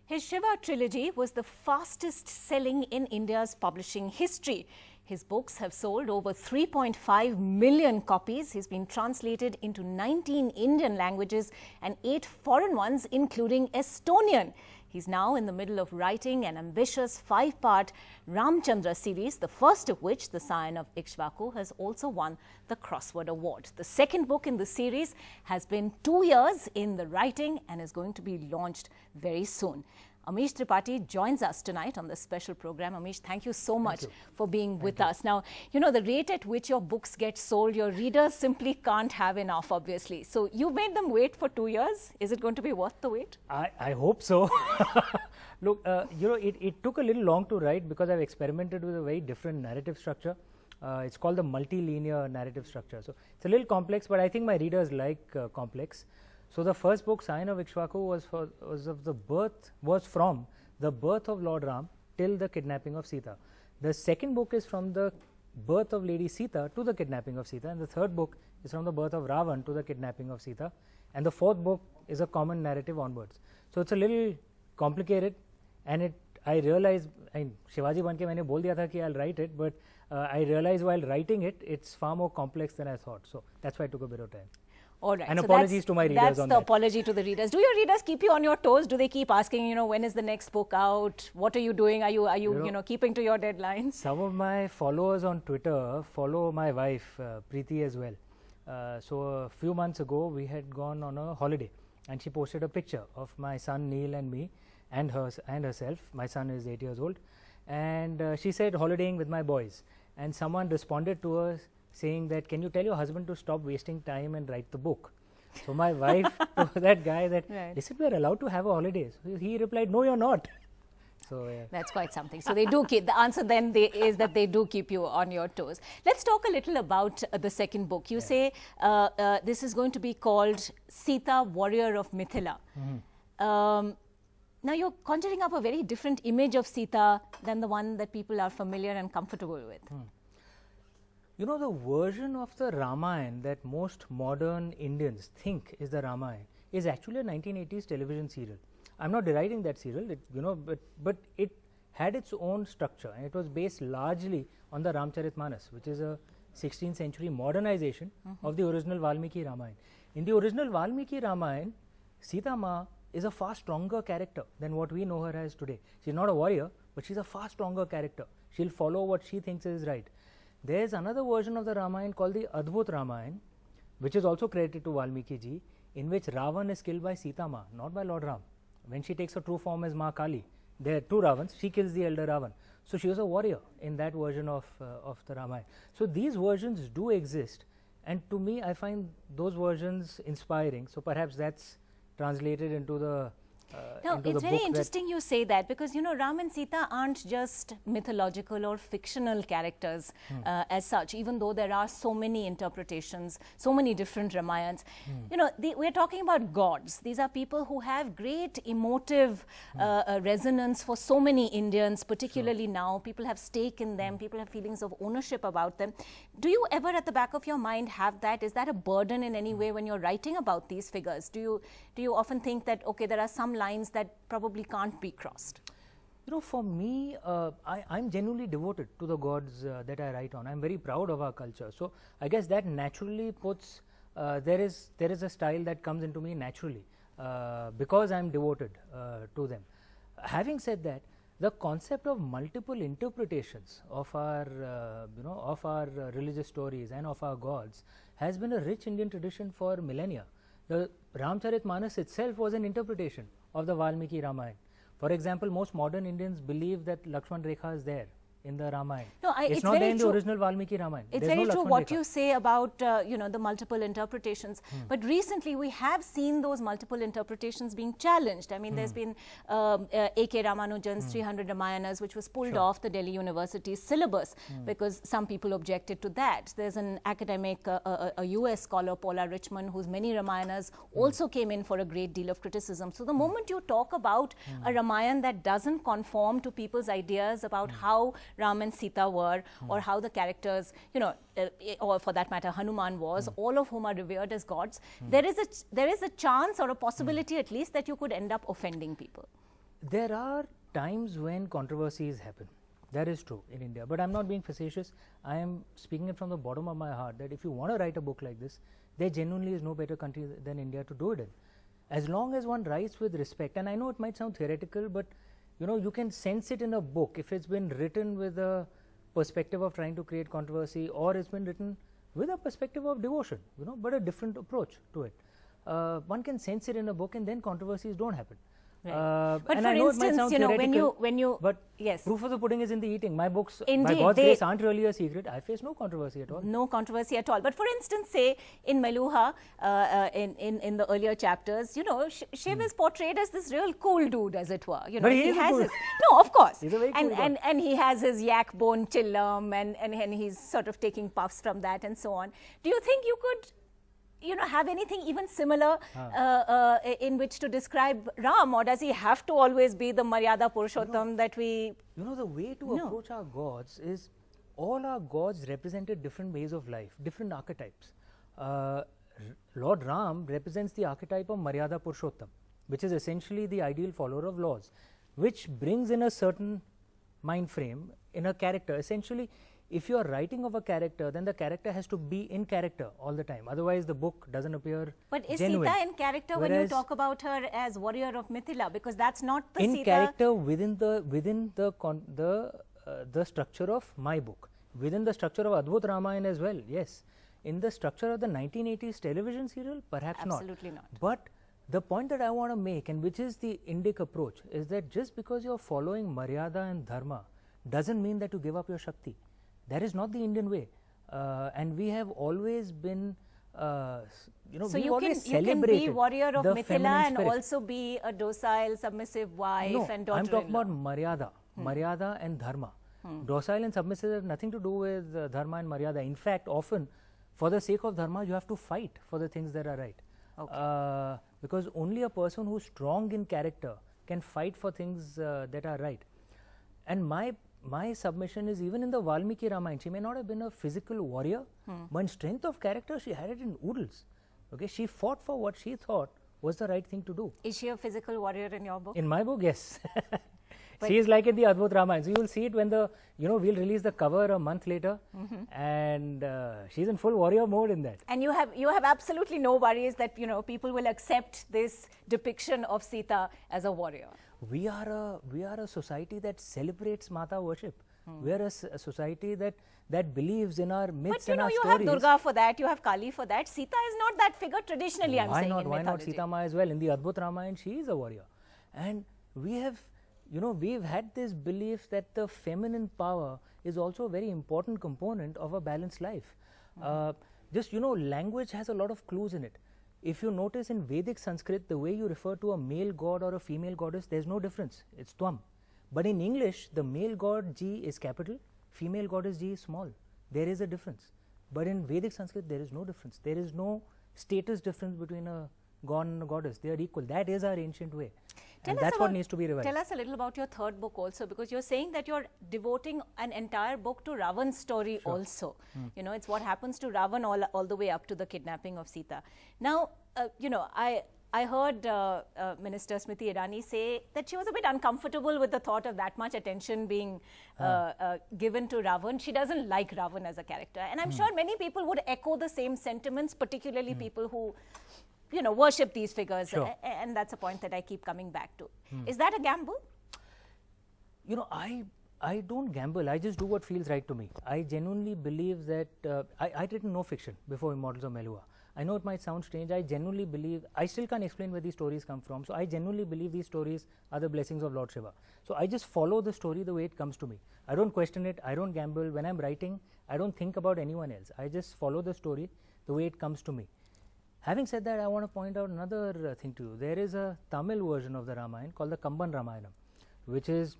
His Shiva trilogy was the fastest selling in India's publishing history. His books have sold over 3.5 million copies. He's been translated into 19 Indian languages and 8 foreign ones, including Estonian. He's now in the middle of writing an ambitious 5-part Ramchandra series, the first of which, The Scion of Ikshvaku, has also won the Crossword Award. The second book in the series has been 2 years in the writing and is going to be launched very soon. Amish Tripathi joins us tonight on this special program. Amish, thank you so much for being with us. Now, you know, the rate at which your books get sold, your readers simply can't have enough, obviously. So you made them wait for 2 years. Is it going to be worth the wait? I hope so. Look, you know, it took a little long to write because I've experimented with a very different narrative structure. It's called the multi-linear narrative structure. So it's a little complex, but I think my readers like complex. So the first book, Scion of Ikshvaku, was from the birth of Lord Ram till the kidnapping of Sita. The second book is from the birth of Lady Sita to the kidnapping of Sita, and the third book is from the birth of Ravan to the kidnapping of Sita, and the fourth book is a common narrative onwards. So it's a little complicated, and I realized, Shivaji banke maine bol diya tha ki I'll write it, but I realized while writing it, it's far more complex than I thought. So that's why it took a bit of time. All right. And so apologies to my readers that's on the that. apology to the readers. Do your readers keep you on your toes? Do they keep asking, you know, when is the next book out? What are you doing? Are you keeping to your deadlines? Some of my followers on Twitter follow my wife, Preeti, as well. So a few months ago, we had gone on a holiday, and she posted a picture of my son Neil and me, and herself. My son is 8 years old, and she said, holidaying with my boys. And someone responded to her saying that, can you tell your husband to stop wasting time and write the book? So my wife told that guy that, listen, we are allowed to have a holiday. So he replied, no, you're not. So yeah. That's quite something. So they do keep, the answer then is that they do keep you on your toes. Let's talk a little about the second book. You say this is going to be called Sita, Warrior of Mithila. Now you're conjuring up a very different image of Sita than the one that people are familiar and comfortable with. You know, the version of the Ramayana that most modern Indians think is the Ramayana is actually a 1980s television serial. I'm not deriding that serial, but it had its own structure, and it was based largely on the Ramcharitmanas, which is a 16th century modernization of the original Valmiki Ramayana. In the original Valmiki Ramayana, Sita Ma is a far stronger character than what we know her as today. She's not a warrior, but she's a far stronger character. She'll follow what she thinks is right. There's another version of the Ramayana called the Adbhut Ramayana, which is also credited to Valmiki ji, in which Ravan is killed by Sita Ma, not by Lord Ram. When she takes her true form as Ma Kali, there are two Ravans, she kills the elder Ravan. So she was a warrior in that version of the Ramayana. So these versions do exist, and to me I find those versions inspiring. So perhaps that's translated into the Now, it's very interesting you say that, because, you know, Ram and Sita aren't just mythological or fictional characters as such, even though there are so many interpretations, so many different Ramayans. You know, we're talking about gods. These are people who have great emotive resonance for so many Indians, particularly now. People have stake in them, people have feelings of ownership about them. Do you ever at the back of your mind have that? Is that a burden in any way when you're writing about these figures? Do you often think that, okay, there are some lines that probably can't be crossed? You know, for me, I'm genuinely devoted to the gods that I write on. I'm very proud of our culture. So I guess that naturally puts, there is a style that comes into me naturally because I'm devoted to them. Having said that, the concept of multiple interpretations of our, of our religious stories and of our gods has been a rich Indian tradition for millennia. The Ramcharitmanas itself was an interpretation of the Valmiki Ramayana. For example, most modern Indians believe that Lakshman Rekha is there in the Ramayana. No, it's not there in the original Valmiki Ramayana. It's very true what you say about the multiple interpretations. But recently we have seen those multiple interpretations being challenged. I mean, there's been A.K. Ramanujan's 300 Ramayanas, which was pulled off the Delhi University's syllabus because some people objected to that. There's an academic, a US scholar, Paula Richman, whose many Ramayanas also came in for a great deal of criticism. So the moment you talk about a Ramayana that doesn't conform to people's ideas about how Ram and Sita were, or how the characters, or for that matter Hanuman was, all of whom are revered as gods, there is a chance or a possibility at least that you could end up offending people. There are times when controversies happen. That is true in India. But I'm not being facetious. I am speaking it from the bottom of my heart that if you want to write a book like this, there genuinely is no better country than India to do it in. As long as one writes with respect, and I know it might sound theoretical, but you can sense it in a book if it's been written with a perspective of trying to create controversy, or it's been written with a perspective of devotion, but a different approach to it. One can sense it in a book, and then controversies don't happen. Right. But and for I know it might instance, sound when you but yes, proof of the pudding is in the eating. My books, indeed, by God's grace, aren't really a secret. I face no controversy at all. No controversy at all. But for instance, say in Meluha, in the earlier chapters, Shiv is portrayed as this real cool dude, as it were. But he has cool. his, no, of course, he's a very cool guy. and he has his yak bone chillam, and he's sort of taking puffs from that and so on. Do you think you could have anything even similar in which to describe Ram, or does he have to always be the Maryada Purushottam that we... the way to approach our gods is, all our gods represented different ways of life, different archetypes. Lord Ram represents the archetype of Maryada Purushottam, which is essentially the ideal follower of laws, which brings in a certain mind frame in a character. Essentially, if you are writing of a character, then the character has to be in character all the time. Otherwise, the book doesn't appear But is genuine. Sita in character when you talk about her as warrior of Mithila? Because that's not the in Sita. Character within the structure of my book, within the structure of Adbhut Ramayana as well. Yes, in the structure of the 1980s television serial, perhaps Absolutely not. But the point that I want to make, and which is the Indic approach, is that just because you are following Maryada and Dharma doesn't mean that you give up your Shakti. That is not the Indian way, and we have always been, so we always you can be warrior of Mithila and spirit. Also be a docile, submissive wife and daughter-in-law. I'm talking about Maryada and Dharma. Docile and submissive have nothing to do with Dharma and Maryada. In fact, often, for the sake of Dharma, you have to fight for the things that are right. Okay. Because only a person who's strong in character can fight for things that are right. And my submission is, even in the Valmiki Ramayana, she may not have been a physical warrior, but in strength of character, she had it in oodles. Okay, she fought for what she thought was the right thing to do. Is she a physical warrior in your book? In my book, yes. She is like in the Adbhut Ramayana. So you will see it when we'll release the cover a month later, and she's in full warrior mode in that. And you have absolutely no worries that people will accept this depiction of Sita as a warrior. We are a society that celebrates Mata worship. We are a society that believes in our myths and our stories. But you have Durga for that, you have Kali for that. Sita is not that figure traditionally. I'm saying in Why mythology. not Sita Ma as well? In the Adbhut Ramayana, she is a warrior, and we have. We've had this belief that the feminine power is also a very important component of a balanced life. Language has a lot of clues in it. If you notice in Vedic Sanskrit, the way you refer to a male god or a female goddess, there's no difference. It's Tvam. But in English, the male god G is capital, female goddess G is small. There is a difference. But in Vedic Sanskrit, there is no difference. There is no status difference between a god and a goddess. They are equal. That is our ancient way. And that's what needs to be revised. Tell us a little about your third book also, because you're saying that you're devoting an entire book to Ravan's story also. It's what happens to Ravan all the way up to the kidnapping of Sita. Now, I heard Minister Smriti Irani say that she was a bit uncomfortable with the thought of that much attention being given to Ravan. She doesn't like Ravan as a character. And I'm sure many people would echo the same sentiments, particularly people who worship these figures. Sure. And that's a point that I keep coming back to. Is that a gamble? I don't gamble. I just do what feels right to me. I genuinely believe that I'd written no fiction before Immortals of Meluha. I know it might sound strange. I genuinely believe, I still can't explain where these stories come from. So I genuinely believe these stories are the blessings of Lord Shiva. So I just follow the story the way it comes to me. I don't question it. I don't gamble. When I'm writing, I don't think about anyone else. I just follow the story the way it comes to me. Having said that, I want to point out another thing to you. There is a Tamil version of the Ramayana called the Kamban Ramayana, which is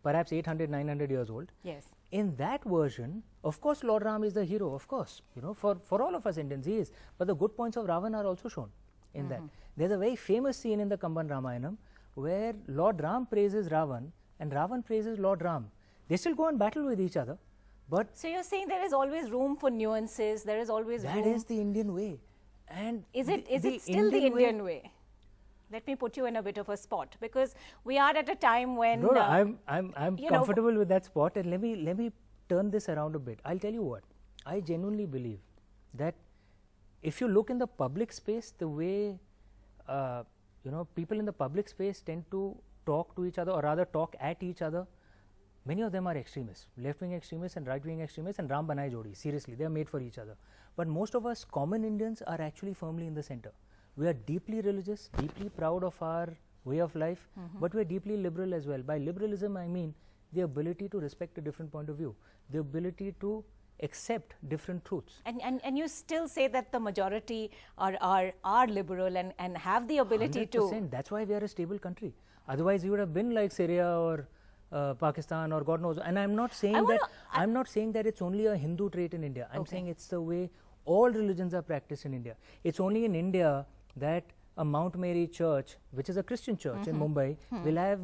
perhaps 800, 900 years old. Yes. In that version, of course, Lord Ram is the hero, of course. For all of us Indians, he is. But the good points of Ravan are also shown in that. There's a very famous scene in the Kamban Ramayana where Lord Ram praises Ravan and Ravan praises Lord Ram. They still go and battle with each other. But so you're saying there is always room for nuances, there is always room. That is the Indian way. And is it still the Indian way? Let me put you in a bit of a spot, because we are at a time when No, I'm comfortable with that spot, and let me turn this around a bit. I'll tell you what, I genuinely believe that if you look in the public space, the way people in the public space tend to talk to each other, or rather talk at each other, many of them are extremists, left-wing extremists and right-wing extremists, and Ram Banai Jodi. Seriously, they are made for each other. But most of us common Indians are actually firmly in the center. We are deeply religious, deeply proud of our way of life, but we are deeply liberal as well. By liberalism, I mean the ability to respect a different point of view, the ability to accept different truths. And you still say that the majority are liberal and have the ability 100%. That's why we are a stable country. Otherwise, we would have been like Syria or Pakistan or God knows. And I'm not saying I'm not saying that it's only a Hindu trait in India. I'm saying it's the way all religions are practiced in India. It's only in India that a Mount Mary church, which is a Christian church in Mumbai, will have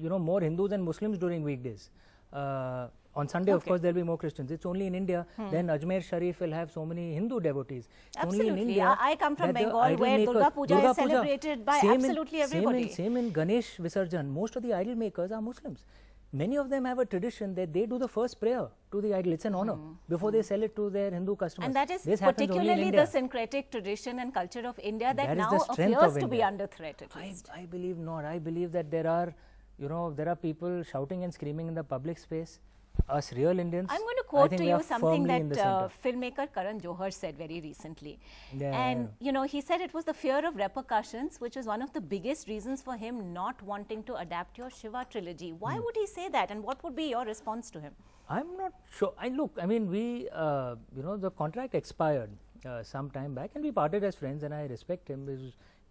more Hindus and Muslims during weekdays. On Sunday, of course, there will be more Christians. It's only in India. Then Ajmer Sharif will have so many Hindu devotees. It's absolutely. Only in India I come from Bengal, where Durga Puja is celebrated by absolutely everybody. Same in Ganesh Visarjan. Most of the idol makers are Muslims. Many of them have a tradition that they do the first prayer to the idol. It's an honor before they sell it to their Hindu customers. And that is particularly the syncretic tradition and culture of India that now appears to be under threat, at least. I believe not. I believe that there are people shouting and screaming in the public space. Us real Indians, I'm going to quote to you something that filmmaker Karan Johar said very recently. He said it was the fear of repercussions which was one of the biggest reasons for him not wanting to adapt your Shiva trilogy. Why would he say that, and what would be your response to him? I'm not sure. The contract expired some time back, and we parted as friends, and I respect him.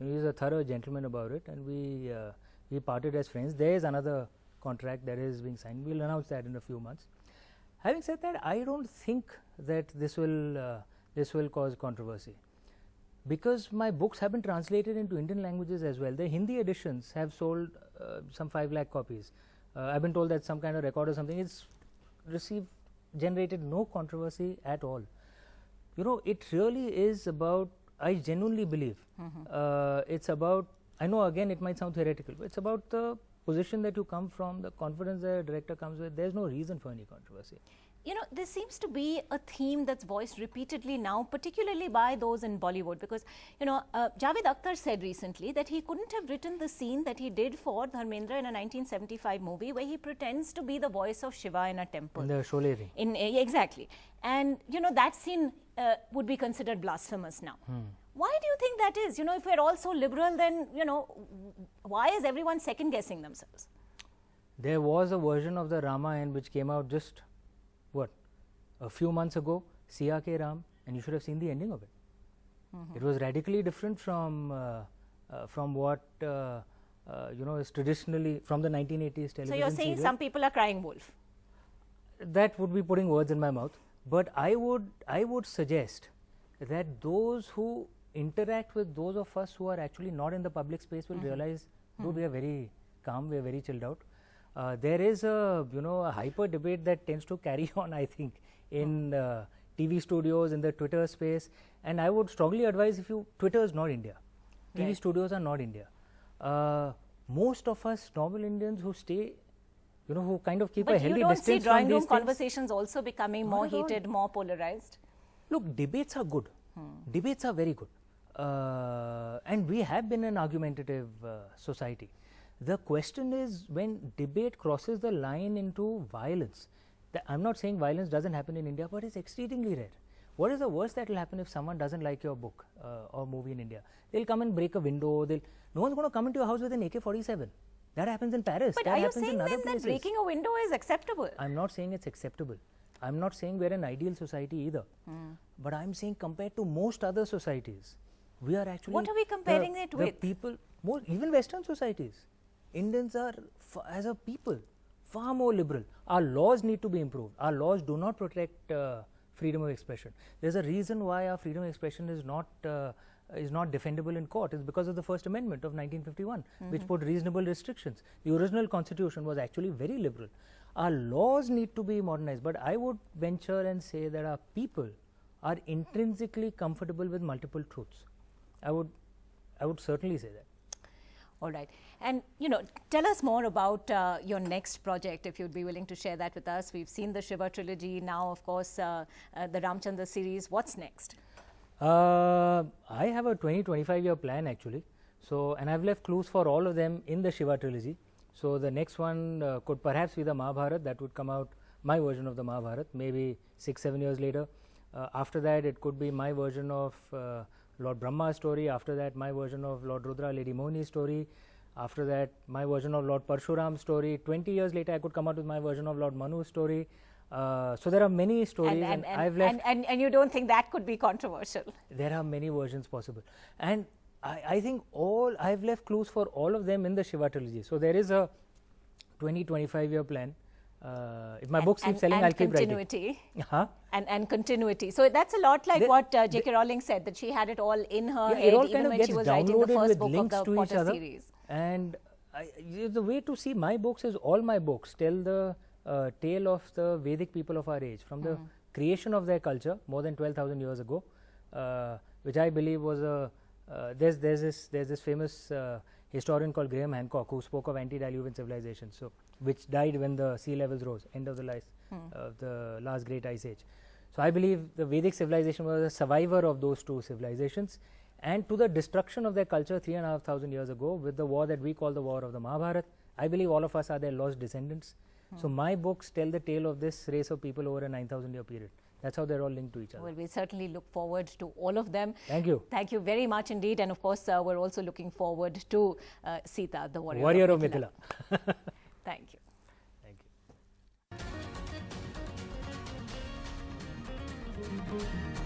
He's a thorough gentleman about it, and we parted as friends. There is another contract that is being signed. We'll announce that in a few months. Having said that, I don't think that this will cause controversy, because my books have been translated into Indian languages as well. The Hindi editions have sold some 5 lakh copies. I've been told that some kind of record or something. It's generated no controversy at all. It really is about, I genuinely believe, it's about, I know again it might sound theoretical, but it's about the position that you come from, the confidence that a director comes with. There's no reason for any controversy. There seems to be a theme that's voiced repeatedly now, particularly by those in Bollywood, because, Javed Akhtar said recently that he couldn't have written the scene that he did for Dharmendra in a 1975 movie where he pretends to be the voice of Shiva in a temple. In the Sholay ring. Exactly. And, that scene would be considered blasphemous now. Why do you think that is? If we're all so liberal, then, why is everyone second guessing themselves? There was a version of the Ramayana which came out just, a few months ago, Siya Ke Ram, and you should have seen the ending of it. It was radically different from what, is traditionally from the 1980s television. So you're saying serial. Some people are crying wolf? That would be putting words in my mouth. But I would suggest that those who interact with those of us who are actually not in the public space will realize, dude, we are very calm, we are very chilled out. There is a hyper debate that tends to carry on, I think, in TV studios, in the Twitter space, and I would strongly advise, Twitter is not India, TV studios are not India. Most of us normal Indians who stay, who kind of keep a healthy distance from these things. But you don't see drawing room conversations also becoming more heated, more polarized? Look, debates are good. Debates are very good. And we have been an argumentative society. The question is when debate crosses the line into violence. I'm not saying violence doesn't happen in India, but it's exceedingly rare. What is the worst that will happen if someone doesn't like your book or movie in India? They'll come and break a window. No one's going to come into your house with an AK-47. That happens in Paris. But that are you happens saying in other then places. that breaking a window is acceptable? I'm not saying it's acceptable. I'm not saying we're an ideal society either. But I'm saying compared to most other societies, we are actually... What are we comparing it with? The people, even Western societies, Indians are, as a people, far more liberal. Our laws need to be improved. Our laws do not protect freedom of expression. There's a reason why our freedom of expression is not defendable in court. It's because of the First Amendment of 1951, which put reasonable restrictions. The original constitution was actually very liberal. Our laws need to be modernized, but I would venture and say that our people are intrinsically comfortable with multiple truths. I would certainly say that. All right. And, tell us more about your next project, if you'd be willing to share that with us. We've seen the Shiva trilogy, now, of course, the Ramchandra series. What's next? I have a 25-year plan actually. So, and I've left clues for all of them in the Shiva trilogy. So, the next one could perhaps be the Mahabharata. That would come out, my version of the Mahabharata, maybe 6-7 years later. After that, it could be my version of Lord Brahma's story. After that, my version of Lord Rudra, Lady Mohini's story. After that, my version of Lord Parshuram's story. 20 years later, I could come out with my version of Lord Manu's story. So there are many stories, and I've left. And you don't think that could be controversial? There are many versions possible, and I think I've left clues for all of them in the Shiva trilogy. So there is a 20-25-year plan. If my books keep selling, I'll keep writing. And continuity. So that's a lot like what J.K. Rowling said, that she had it all in her head even when she was writing the first book of the Potter series. And the way to see my books is all my books tell the tale of the Vedic people of our age, from the creation of their culture more than 12,000 years ago, which I believe was there's this famous historian called Graham Hancock who spoke of antediluvian civilization, so which died when the sea levels rose, end of the last great ice age. So I believe the Vedic civilization was a survivor of those two civilizations, and to the destruction of their culture 3,500 years ago with the war that we call the war of the Mahabharata. I believe all of us are their lost descendants. So my books tell the tale of this race of people over a 9,000-year period. That's how they're all linked to each other. Well, we certainly look forward to all of them. Thank you. Thank you very much indeed. And of course, we're also looking forward to Sita, the warrior of Mithila. Thank you. Thank you.